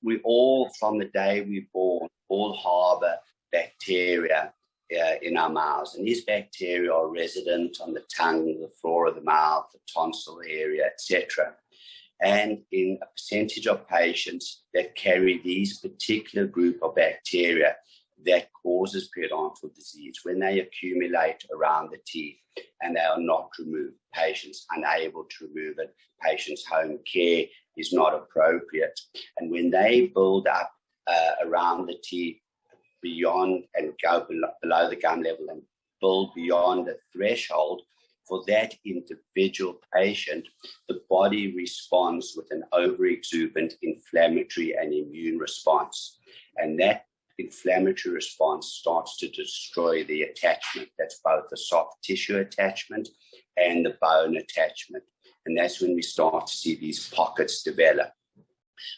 we all, from the day we're born, all harbor bacteria in our mouths. And these bacteria are resident on the tongue, the floor of the mouth, the tonsil area, etc. And in a percentage of patients that carry these particular group of bacteria that causes periodontal disease, when they accumulate around the teeth and they are not removed, patients unable to remove it, patients' home care is not appropriate. And when they build up around the teeth beyond and go below the gum level and build beyond the threshold, for that individual patient, the body responds with an overexuberant inflammatory and immune response. And that inflammatory response starts to destroy the attachment. That's both the soft tissue attachment and the bone attachment. And that's when we start to see these pockets develop.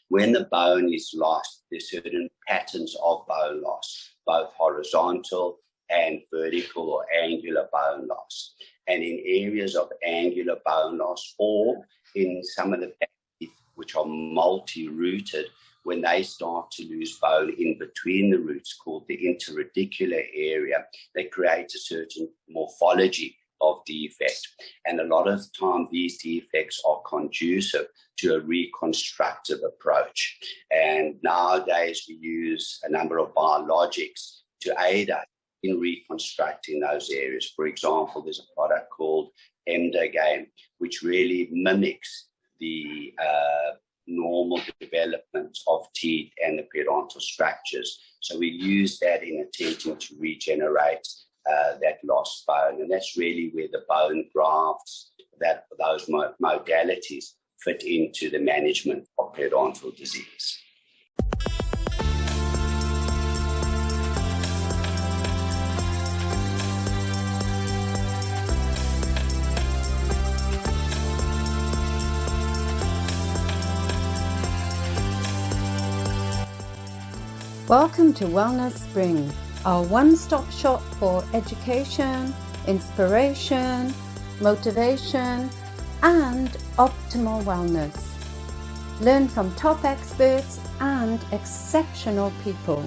When the bone is lost, there's certain patterns of bone loss, both horizontal and vertical or angular bone loss. And in areas of angular bone loss, or in some of the teeth which are multi-rooted, when they start to lose bone in between the roots, called the interradicular area, they create a certain morphology of defect. And a lot of the time, these defects are conducive to a reconstructive approach. And nowadays, we use a number of biologics to aid us in reconstructing those areas. For example, there's a product called Emdogain, which really mimics the normal development of teeth and the periodontal structures. So we use that in attempting to regenerate that lost bone. And that's really where the bone grafts, those modalities fit into the management of periodontal disease. Welcome to Wellness Spring, our one-stop shop for education, inspiration, motivation, and optimal wellness. Learn from top experts and exceptional people.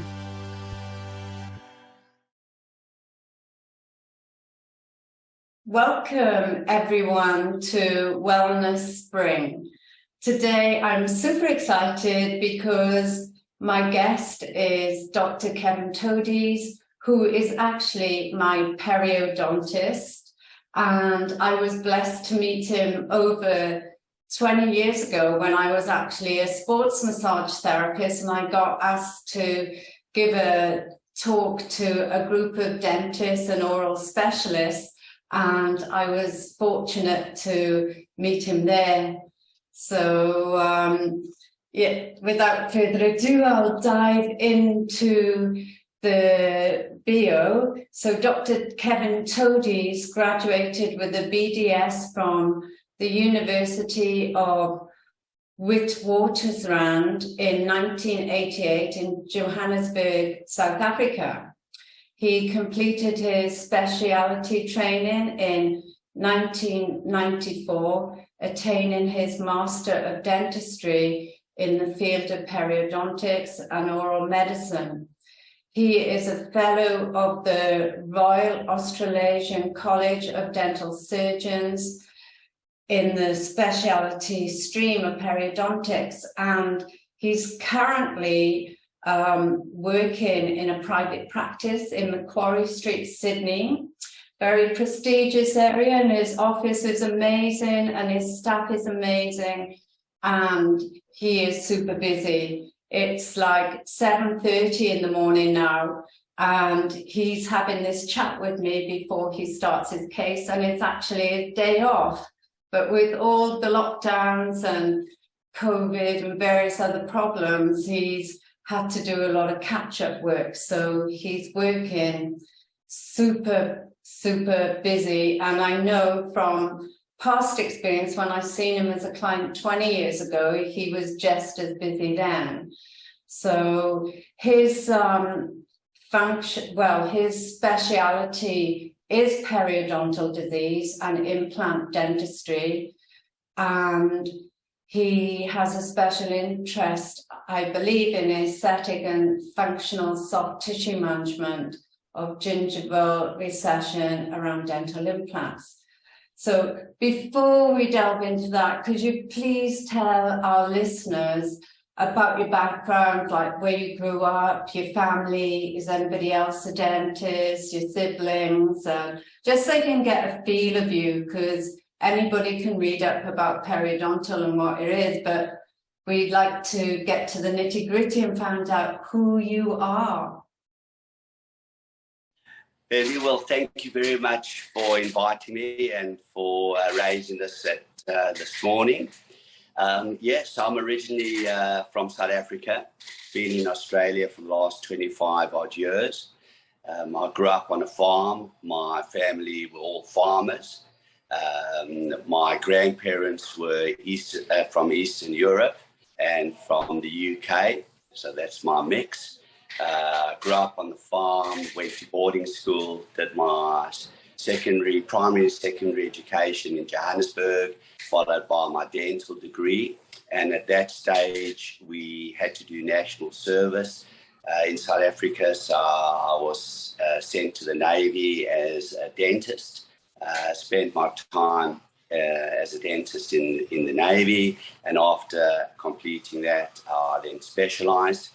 Welcome everyone to Wellness Spring. Today I'm super excited because my guest is Dr. Todes, who is actually my periodontist, and I was blessed to meet him over 20 years ago when I was actually a sports massage therapist, and I got asked to give a talk to a group of dentists and oral specialists, and I was fortunate to meet him there. So yeah, without further ado, I'll dive into the bio. So Dr. Todes graduated with a BDS from the University of Witwatersrand in 1988 in Johannesburg, South Africa. He completed his specialty training in 1994, attaining his Master of Dentistry in the field of periodontics and oral medicine. He is a fellow of the Royal Australasian College of Dental Surgeons in the specialty stream of periodontics, and he's currently working in a private practice in Macquarie Street, Sydney. Very prestigious area, and his office is amazing and his staff is amazing, and he is super busy. It's like 7:30 in the morning now, and he's having this chat with me before he starts his case, and it's actually a day off. But with all the lockdowns and COVID and various other problems, he's had to do a lot of catch-up work. So he's working super busy, and I know from past experience, when I seen him as a client 20 years ago, he was just as busy then. So his his speciality is periodontal disease and implant dentistry, and he has a special interest, I believe, in aesthetic and functional soft tissue management of gingival recession around dental implants. So before we delve into that, could you please tell our listeners about your background, like where you grew up, your family, is anybody else a dentist, your siblings, just so they can get a feel of you, because anybody can read up about periodontal and what it is, but we'd like to get to the nitty-gritty and find out who you are. Very well, thank you very much for inviting me and for raising this this morning. Yes, I'm originally from South Africa, been in Australia for the last 25 odd years. I grew up on a farm. My family were all farmers. My grandparents were from Eastern Europe and from the UK, so that's my mix. Grew up on the farm, went to boarding school, did my primary and secondary education in Johannesburg, followed by my dental degree. And at that stage, we had to do national service in South Africa. So I was sent to the Navy as a dentist, spent my time as a dentist in the Navy. And after completing that, I then specialized,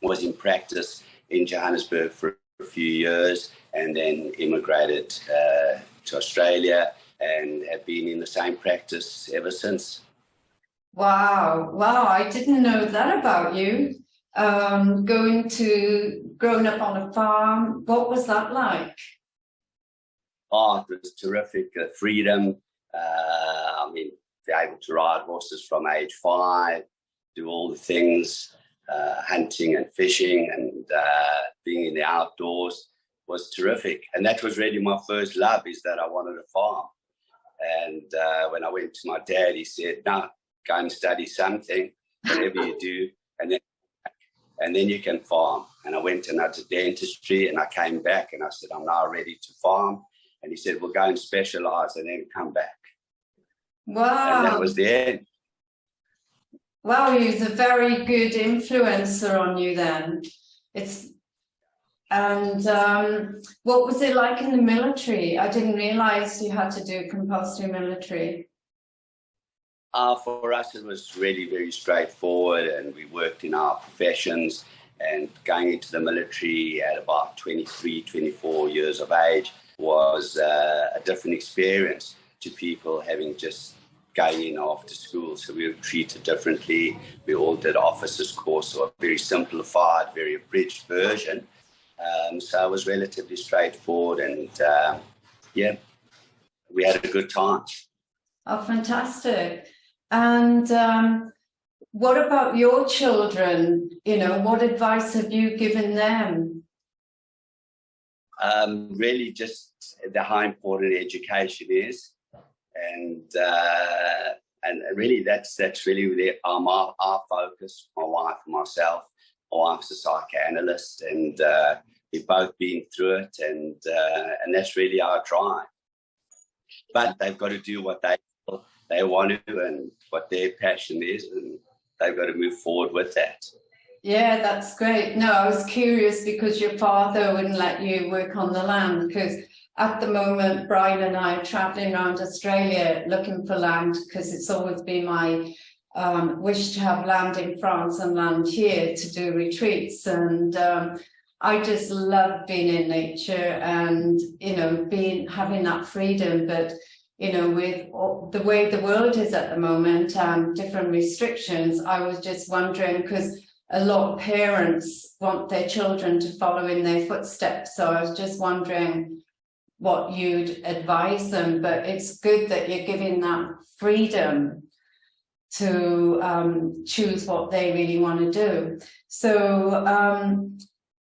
was in practice in Johannesburg for a few years, and then immigrated to Australia and have been in the same practice ever since. Wow, I didn't know that about you. Growing up on a farm, what was that like? Oh, it was terrific. Freedom. I mean, be able to ride horses from age 5, do all the things, hunting and fishing and being in the outdoors was terrific. And that was really my first love, is that I wanted a farm. And when I went to my dad, he said, no, go and study something, whatever you do, and then you can farm. And I went and I did dentistry, and I came back and I said, I'm now ready to farm. And he said, well, go and specialize and then come back. Wow. And that was the end. Wow, he was a very good influencer on you then. What was it like in the military? I didn't realize you had to do compulsory military. For us, it was really very straightforward, and we worked in our professions, and going into the military at about 23, 24 years of age was a different experience to people having just going in after school. So we were treated differently. We all did officers course, so a very simplified, very abridged version. So it was relatively straightforward, and yeah, we had a good time. Oh, fantastic. And what about your children? You know, what advice have you given them? Really just how important education is. And really that's really our focus, my wife and myself. My wife's a psychoanalyst, and we've both been through it, and that's really our drive. But they've got to do what they want to and what their passion is, and they've got to move forward with that. Yeah, that's great. No, I was curious because your father wouldn't let you work on the land, because at the moment, Brian and I are traveling around Australia looking for land, because it's always been my wish to have land in France and land here to do retreats. And I just love being in nature and, you know, having that freedom. But, you know, with the way the world is at the moment and different restrictions, I was just wondering, because a lot of parents want their children to follow in their footsteps. So I was just wondering what you'd advise them. But it's good that you're giving that freedom to choose what they really want to do. So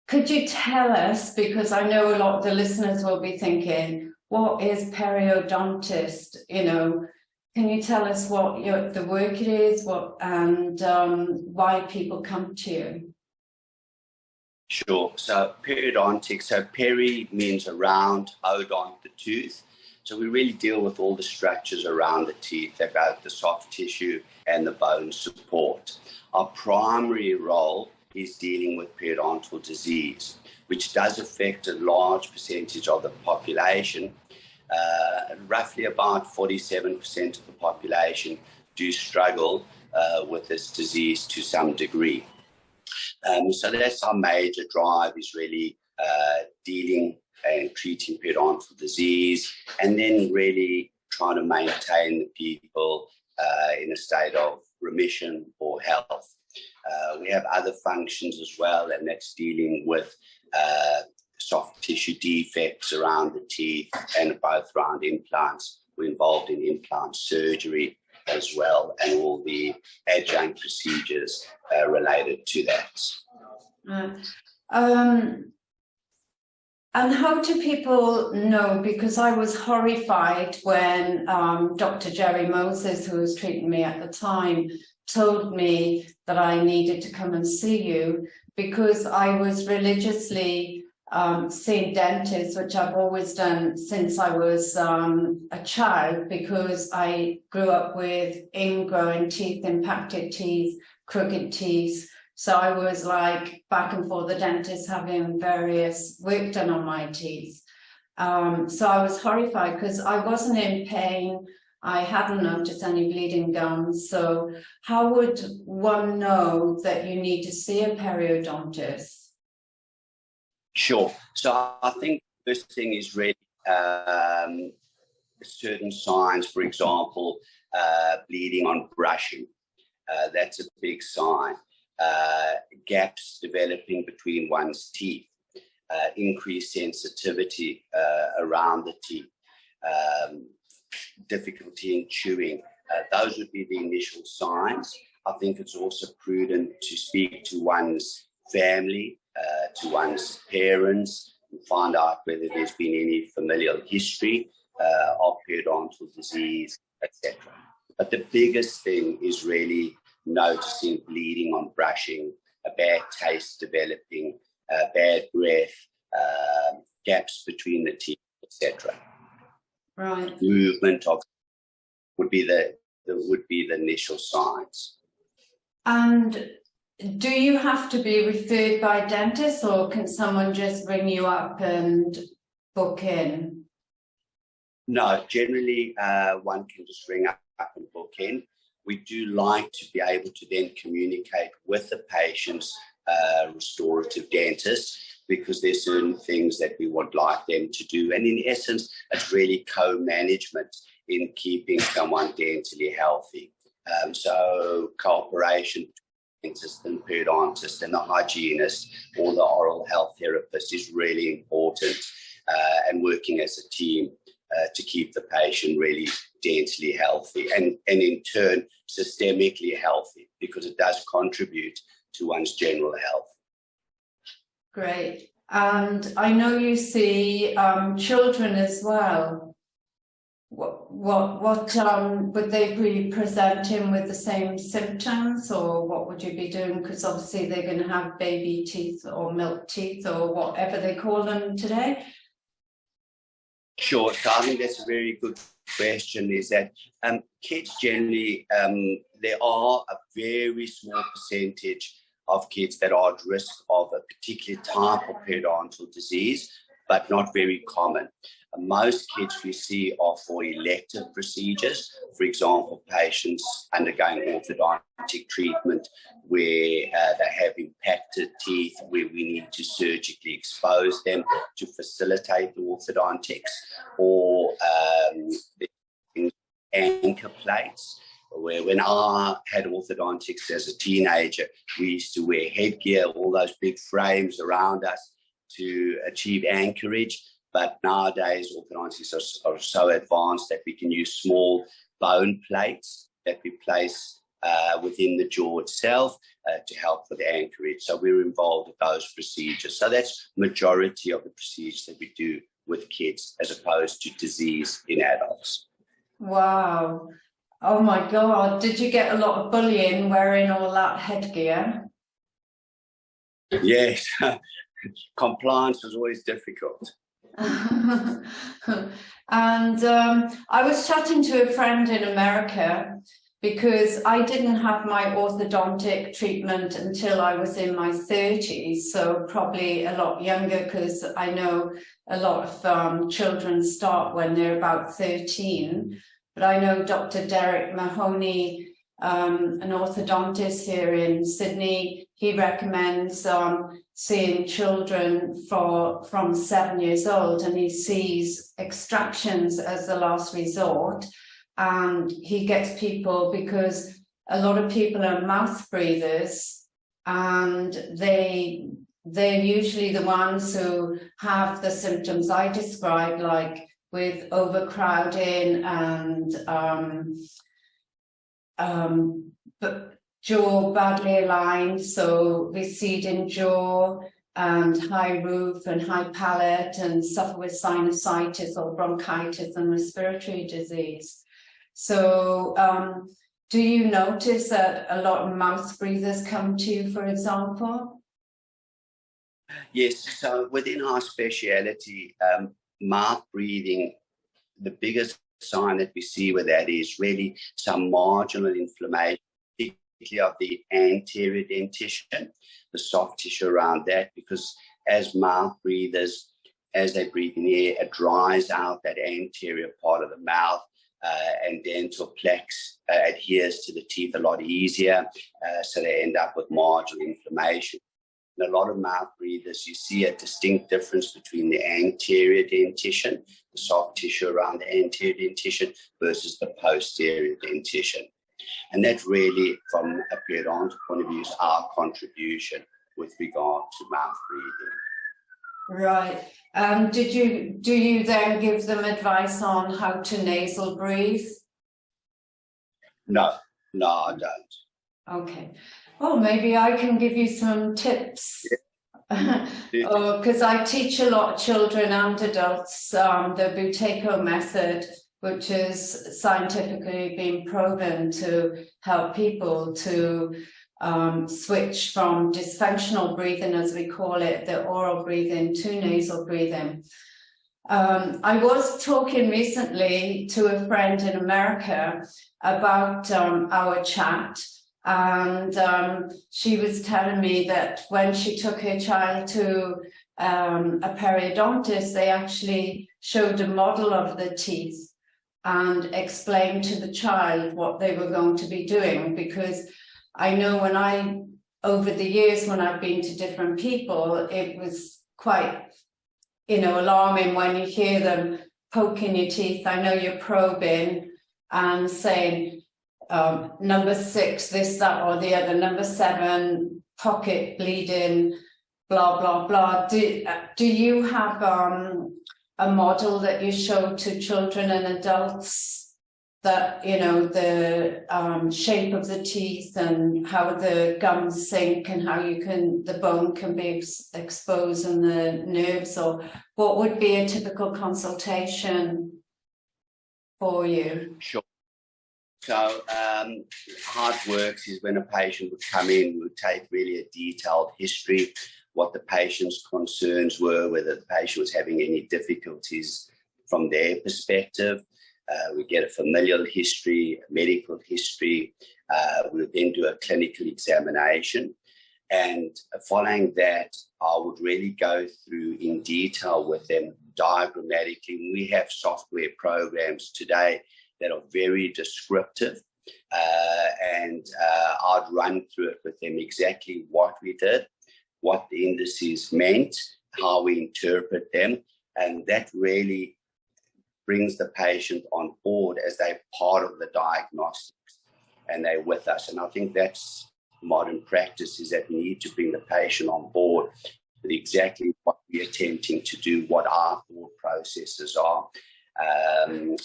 could you tell us, because I know a lot of the listeners will be thinking, what is periodontist? You know, can you tell us what the work it is, and why people come to you? Sure. So periodontics, so peri means around, odont, the tooth. So we really deal with all the structures around the teeth, about the soft tissue and the bone support. Our primary role is dealing with periodontal disease, which does affect a large percentage of the population. Roughly about 47% of the population do struggle with this disease to some degree. So that's our major drive, is really dealing and treating periodontal disease, and then really trying to maintain the people in a state of remission or health. We have other functions as well, and that's dealing with soft tissue defects around the teeth and both around implants. We're involved in implant surgery as well, and all the adjunct procedures related to that. And how do people know? Because I was horrified when Dr. Jerry Moses, who was treating me at the time, told me that I needed to come and see you, because I was religiously seeing dentists, which I've always done since I was a child, because I grew up with ingrowing teeth, impacted teeth, crooked teeth. So I was like back and forth, the dentist having various work done on my teeth. So I was horrified because I wasn't in pain. I hadn't noticed any bleeding gums. So how would one know that you need to see a periodontist? Sure. So I think the first thing is really certain signs, for example, bleeding on brushing. That's a big sign. Gaps developing between one's teeth, increased sensitivity around the teeth, difficulty in chewing. Those would be the initial signs. I think it's also prudent to speak to one's family, to one's parents, and find out whether there's been any familial history of periodontal disease, etc. But the biggest thing is really noticing bleeding on brushing, a bad taste developing, bad breath, gaps between the teeth, etc. Right. Movement of would be the initial signs. And do you have to be referred by a dentist, or can someone just ring you up and book in? No, generally one can just ring up and book in. We do like to be able to then communicate with the patient's restorative dentist, because there's certain things that we would like them to do. And in essence, it's really co-management in keeping someone dentally healthy. So cooperation between the dentist and periodontist and the hygienist or the oral health therapist is really important, and working as a team to keep the patient really dentally healthy and in turn systemically healthy, because it does contribute to one's general health. Great. And I know you see children as well. What would they be presenting with the same symptoms, or what would you be doing? Because obviously they're going to have baby teeth or milk teeth or whatever they call them today. Sure. So I think that's a very good question, is that kids generally, there are a very small percentage of kids that are at risk of a particular type of periodontal disease, but not very common. Most kids we see are for elective procedures, for example, patients undergoing orthodontic treatment where they have impacted teeth, where we need to surgically expose them to facilitate the orthodontics, or anchor plates, where when I had orthodontics as a teenager, we used to wear headgear, all those big frames around us to achieve anchorage. But nowadays, orthodontics are so advanced that we can use small bone plates that we place within the jaw itself to help with anchorage. So we're involved with those procedures. So that's majority of the procedures that we do with kids, as opposed to disease in adults. Wow. Oh my God. Did you get a lot of bullying wearing all that headgear? Yes. Compliance was always difficult. And I was chatting to a friend in America because I didn't have my orthodontic treatment until I was in my 30s, so probably a lot younger, because I know a lot of children start when they're about 13. But I know Dr. Derek Mahoney, an orthodontist here in Sydney, he recommends seeing children from 7 years old, and he sees extractions as the last resort. And he gets people, because a lot of people are mouth breathers, and they're usually the ones who have the symptoms I described, like with overcrowding and jaw badly aligned, so receding jaw and high roof and high palate, and suffer with sinusitis or bronchitis and respiratory disease. So do you notice that a lot of mouth breathers come to you, for example? Yes, so within our speciality, mouth breathing, the biggest sign that we see with that is really some marginal inflammation, particularly of the anterior dentition, the soft tissue around that, because as mouth breathers, as they breathe in the air, it dries out that anterior part of the mouth, and dental plaques adheres to the teeth a lot easier, so they end up with marginal inflammation. In a lot of mouth breathers, you see a distinct difference between the anterior dentition, the soft tissue around the anterior dentition, versus the posterior dentition. And that really, from a periodontic point of view, is our contribution with regard to mouth breathing. Right. Do you then give them advice on how to nasal breathe? No, I don't. Okay. Well, maybe I can give you some tips. Because I teach a lot of children and adults the Buteyko method, which is scientifically been proven to help people to switch from dysfunctional breathing, as we call it, the oral breathing, to nasal breathing. I was talking recently to a friend in America about our chat, and she was telling me that when she took her child to a periodontist, they actually showed a model of the teeth and explained to the child what they were going to be doing. Because I know over the years when I've been to different people, it was quite, alarming when you hear them poking your teeth. I know you're probing and saying, number 6, this, that, or the other, number 7, pocket bleeding, blah, blah, blah. Do you have a model that you show to children and adults that, the shape of the teeth and how the gums sink and how the bone can be exposed and the nerves? Or what would be a typical consultation for you? Sure. So how it works is when a patient would come in, we would take really a detailed history, what the patient's concerns were, whether the patient was having any difficulties from their perspective. We get a familial history, a medical history. We would then do a clinical examination. And following that, I would really go through in detail with them diagrammatically. We have software programs today that are very descriptive, and I'd run through it with them exactly what we did, what the indices meant, how we interpret them, and that really brings the patient on board as they're part of the diagnostics and they're with us. And I think that's modern practice, is that we need to bring the patient on board with exactly what we're attempting to do, what our thought processes are,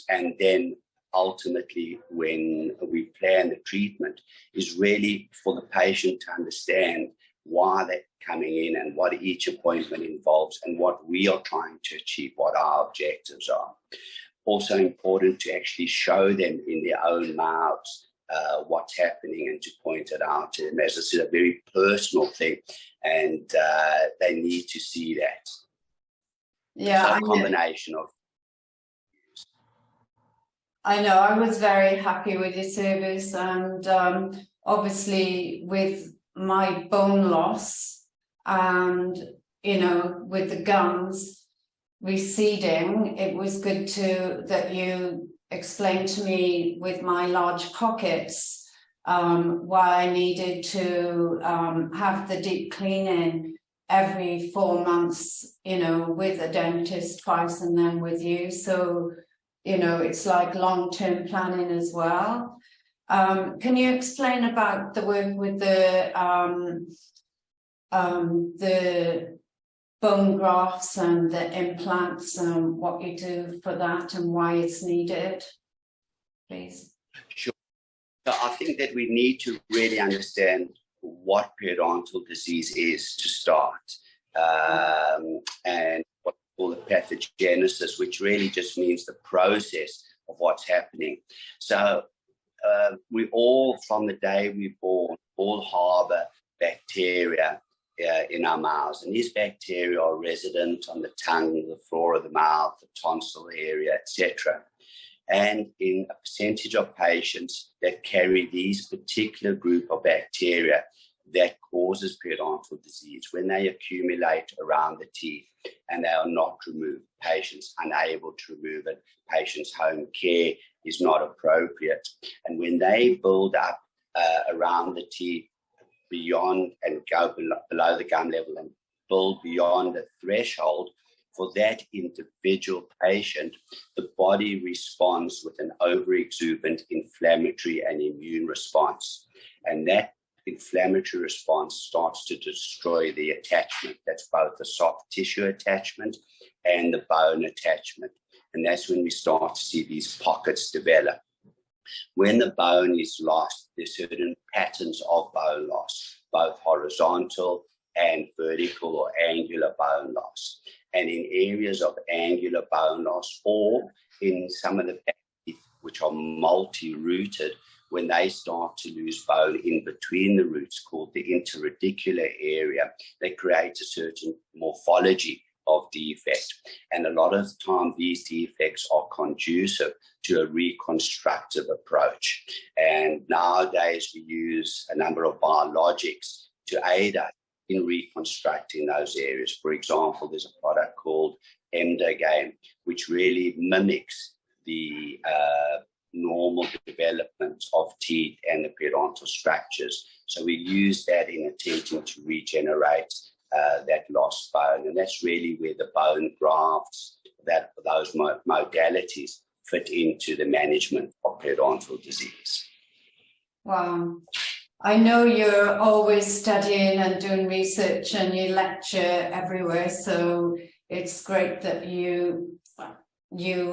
and then ultimately, when we plan the treatment, is really for the patient to understand why they're coming in and what each appointment involves and what we are trying to achieve, what our objectives are. Also important to actually show them in their own mouths what's happening and to point it out to them. As I said, a very personal thing, and they need to see that. Yeah, So a combination of. I know. I was very happy with your service, and obviously with my bone loss and, you know, with the gums receding, it was good that you explained to me with my large pockets why I needed to have the deep cleaning every 4 months, you know, with a dentist twice and then with you. So, you know, it's like long-term planning as well. Can you explain about the work with the bone grafts and the implants and what you do for that and why it's needed, please? Sure. So I think that we need to really understand what periodontal disease is to start, and what we call the pathogenesis, which really just means the process of what's happening. So we all, from the day we're born, all harbor bacteria in our mouths, and these bacteria are resident on the tongue, the floor of the mouth, the tonsil area, etc. And in a percentage of patients that carry these particular group of bacteria that causes periodontal disease, when they accumulate around the teeth and they are not removed, patients unable to remove it, patients' home care is not appropriate. And when they build up around the teeth beyond and go below the gum level and build beyond the threshold, for that individual patient, the body responds with an overexuberant inflammatory and immune response. And that inflammatory response starts to destroy the attachment. That's both the soft tissue attachment and the bone attachment. And that's when we start to see these pockets develop. When the bone is lost, there's certain patterns of bone loss, both horizontal and vertical or angular bone loss. And in areas of angular bone loss, or in some of the teeth which are multi-rooted, when they start to lose bone in between the roots, called the interradicular area, they create a certain morphology of defect. And a lot of the time, these defects are conducive to a reconstructive approach. And nowadays, we use a number of biologics to aid us in reconstructing those areas. For example, there's a product called Emdogain, which really mimics the normal development of teeth and the periodontal structures. So we use that in attempting to regenerate that lost bone. And that's really where the bone grafts, those modalities fit into the management of periodontal disease. Wow. I know you're always studying and doing research and you lecture everywhere, so it's great that you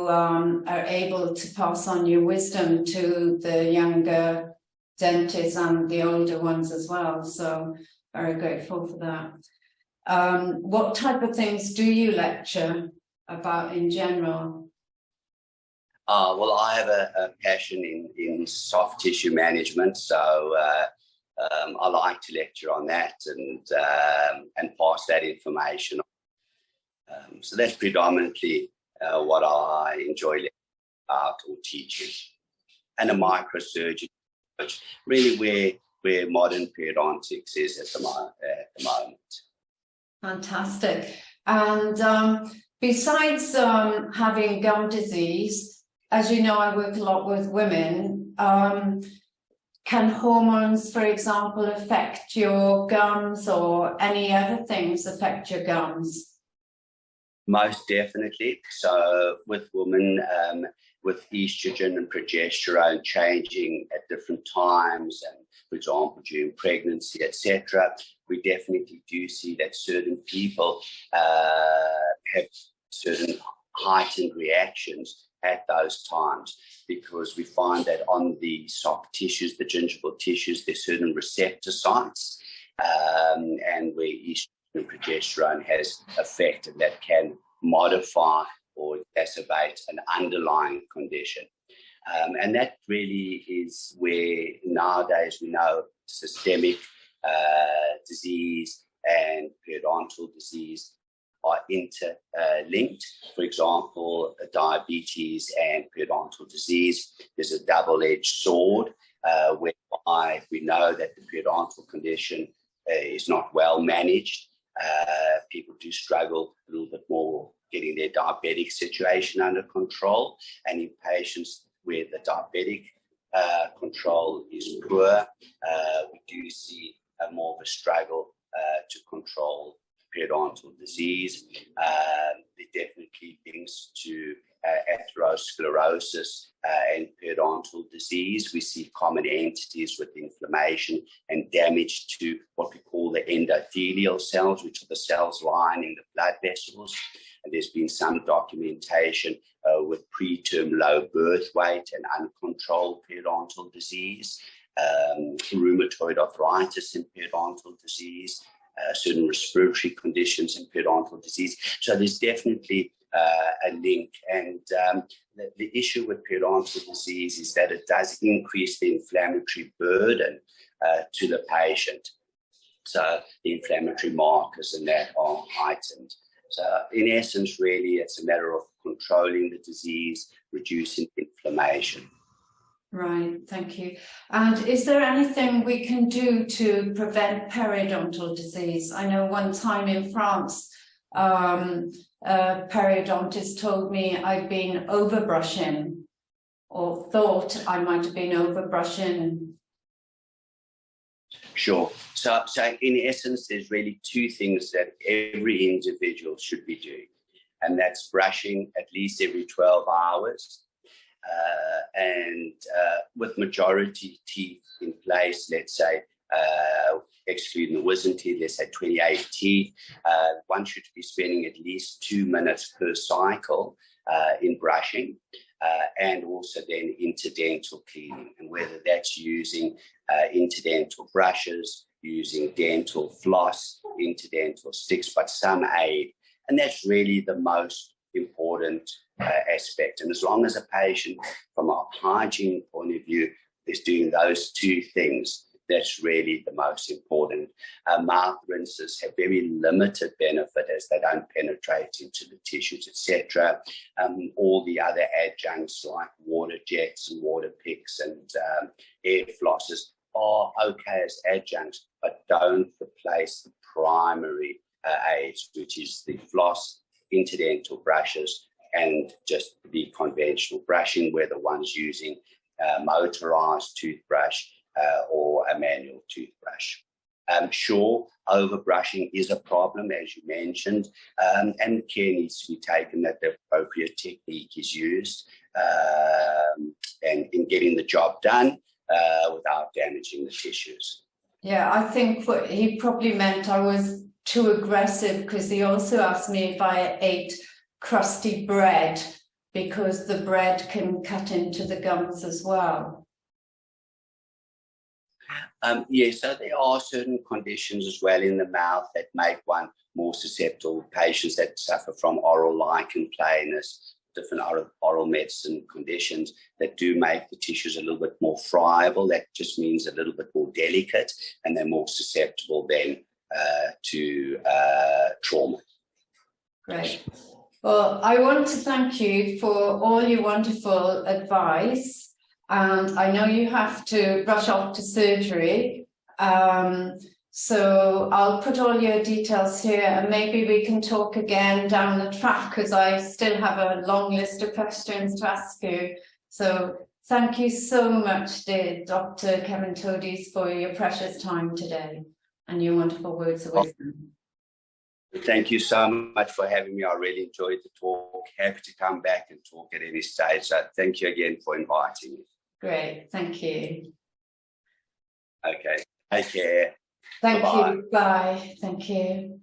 are able to pass on your wisdom to the younger dentists and the older ones as well. So very grateful for that. What type of things do you lecture about in general? Well, I have a passion in soft tissue management, so I like to lecture on that and pass that information on. So that's predominantly what I enjoy lecturing about or teaching. And a microsurgery, which really where modern periodontics is at the moment. Fantastic. And besides having gum disease, as you know, I work a lot with women. Can hormones, for example, affect your gums, or any other things affect your gums? Most definitely. So with women, with estrogen and progesterone changing at different times, and for example, during pregnancy, etc., we definitely do see that certain people have certain heightened reactions at those times, because we find that on the soft tissues, the gingival tissues, there's certain receptor sites, and where estrogen and progesterone has effect, and that can modify or exacerbate an underlying condition. And that really is where nowadays we know systemic disease and periodontal disease are interlinked. For example, diabetes and periodontal disease. There's a double-edged sword whereby we know that the periodontal condition is not well managed. People do struggle a little bit more getting their diabetic situation under control, and in patients where the diabetic control is poor, we do see more of a struggle to control periodontal disease. There definitely links to atherosclerosis and periodontal disease. We see common entities with inflammation and damage to what we call the endothelial cells, which are the cells lining the blood vessels. And there's been some documentation with preterm low birth weight and uncontrolled periodontal disease, rheumatoid arthritis and periodontal disease, certain respiratory conditions and periodontal disease. So there's definitely a link, and the issue with periodontal disease is that it does increase the inflammatory burden to the patient. So the inflammatory markers and that are heightened. So in essence, really, it's a matter of controlling the disease, reducing inflammation. Right, thank you. And is there anything we can do to prevent periodontal disease? I know one time in France, a periodontist told me I'd been overbrushing, or thought I might have been overbrushing. Sure. So in essence, there's really two things that every individual should be doing, and that's brushing at least every 12 hours. And with majority teeth in place, let's say, excluding the wisdom teeth, let's say 28 teeth, one should be spending at least 2 minutes per cycle in brushing, and also then interdental cleaning, and whether that's using interdental brushes, using dental floss, interdental sticks, but some aid. And that's really the most important aspect. And as long as a patient, from a hygiene point of view, is doing those two things, that's really the most important. Mouth rinses have very limited benefit as they don't penetrate into the tissues, etc. All the other adjuncts like water jets and water picks and air flosses are okay as adjuncts, but don't replace the primary aids, which is the floss, interdental brushes, and just the conventional brushing, whether one's using a motorized toothbrush or a manual toothbrush. Sure, overbrushing is a problem, as you mentioned, and care needs to be taken that the appropriate technique is used and in getting the job done without damaging the tissues. Yeah, I think what he probably meant I was too aggressive, because he also asked me if I ate crusty bread, because the bread can cut into the gums as well. Yes, so there are certain conditions as well in the mouth that make one more susceptible. Patients that suffer from oral lichen planus, different oral medicine conditions that do make the tissues a little bit more friable. That just means a little bit more delicate, and they're more susceptible then to trauma. Great. Well, I want to thank you for all your wonderful advice, and I know you have to rush off to surgery, so I'll put all your details here, and maybe we can talk again down the track, because I still have a long list of questions to ask you. So thank you so much, dear Dr. Kevin Todes, for your precious time today and your wonderful words of wisdom. Thank you so much for having me. I really enjoyed the talk. Happy to come back and talk at any stage. So thank you again for inviting me. Great, thank you. Okay, take care. Thank you. Bye. Thank you.